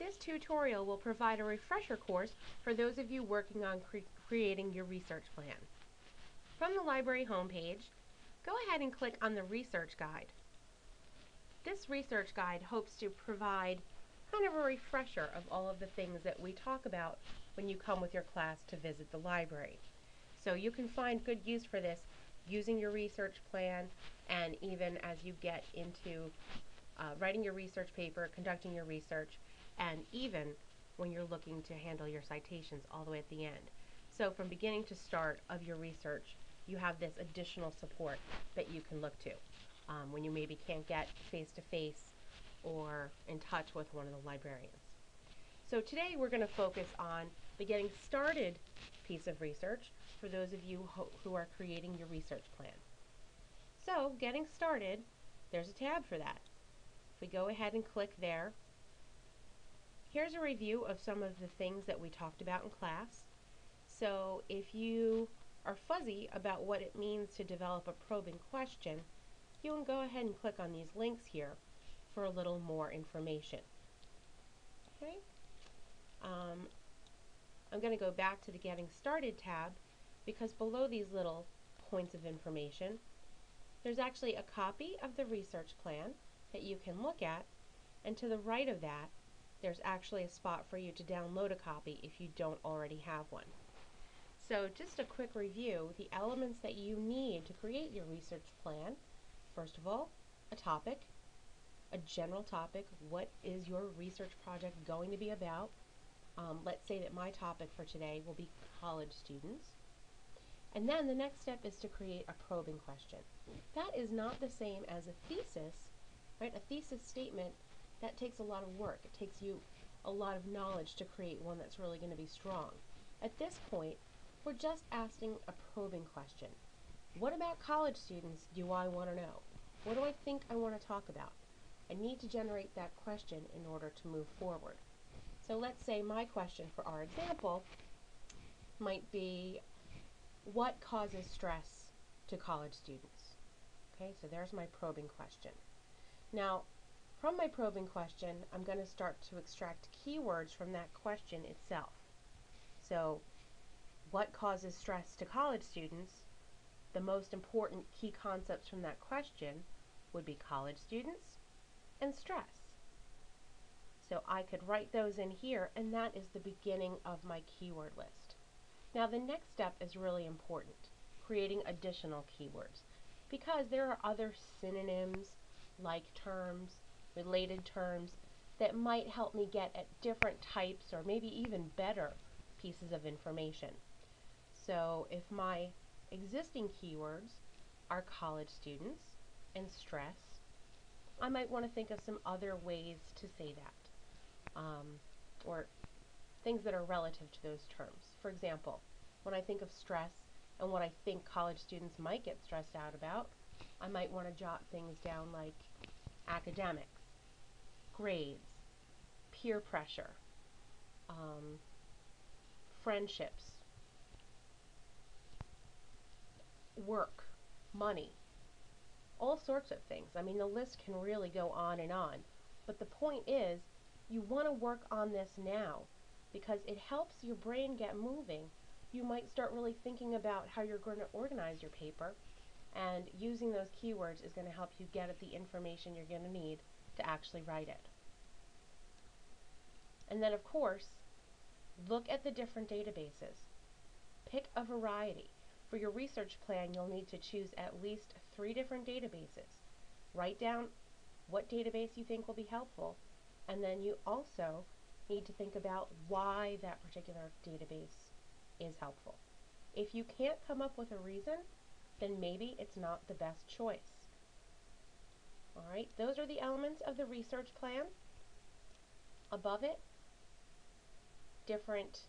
This tutorial will provide a refresher course for those of you working on creating your research plan. From the library homepage, go ahead and click on the research guide. This research guide hopes to provide kind of a refresher of all of the things that we talk about when you come with your class to visit the library. So you can find good use for this using your research plan, and even as you get into writing your research paper, conducting your research, and even when you're looking to handle your citations all the way at the end. So from beginning to start of your research, you have this additional support that you can look to when you maybe can't get face-to-face or in touch with one of the librarians. So today we're going to focus on the getting started piece of research for those of you who are creating your research plan. So getting started, there's a tab for that. If we go ahead and click there, here's a review of some of the things that we talked about in class. So if you are fuzzy about what it means to develop a probing question, you can go ahead and click on these links here for a little more information. Okay. I'm going to go back to the Getting Started tab because below these little points of information, there's actually a copy of the research plan that you can look at, and to the right of that, there's actually a spot for you to download a copy if you don't already have one. So just a quick review, the elements that you need to create your research plan. First of all, a topic, a general topic. What is your research project going to be about? Let's say that my topic for today will be college students. And then the next step is to create a probing question. That is not the same as a thesis, right? A thesis statement, that takes a lot of work. It takes you a lot of knowledge to create one that's really going to be strong. At this point, we're just asking a probing question. What about college students do I want to know? What do I think I want to talk about? I need to generate that question in order to move forward. So let's say my question for our example might be, what causes stress to college students? Okay, so there's my probing question. Now, from my probing question, I'm going to start to extract keywords from that question itself. So, what causes stress to college students? The most important key concepts from that question would be college students and stress. So I could write those in here, and that is the beginning of my keyword list. Now the next step is really important, creating additional keywords, because there are other synonyms, like terms, related terms, that might help me get at different types or maybe even better pieces of information. So if my existing keywords are college students and stress, I might want to think of some other ways to say that, or things that are relative to those terms. For example, when I think of stress and what I think college students might get stressed out about, I might want to jot things down like academics, grades, peer pressure, friendships, work, money, all sorts of things. I mean, the list can really go on and on. But the point is, you want to work on this now because it helps your brain get moving. You might start really thinking about how you're going to organize your paper, and using those keywords is going to help you get at the information you're going to need to actually write it. And then, of course, look at the different databases. Pick a variety. For your research plan, you'll need to choose at least 3 different databases. Write down what database you think will be helpful, and then you also need to think about why that particular database is helpful. If you can't come up with a reason, then maybe it's not the best choice. Alright, those are the elements of the research plan. Above it, different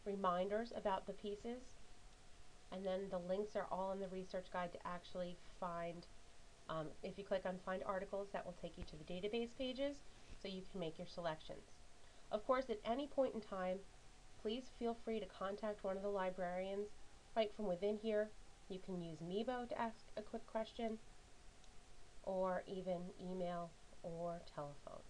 reminders about the pieces, and then the links are all in the research guide to actually find, if you click on Find Articles, that will take you to the database pages so you can make your selections. Of course, at any point in time, please feel free to contact one of the librarians right from within here. You can use Meebo to ask a quick question, or even email or telephone.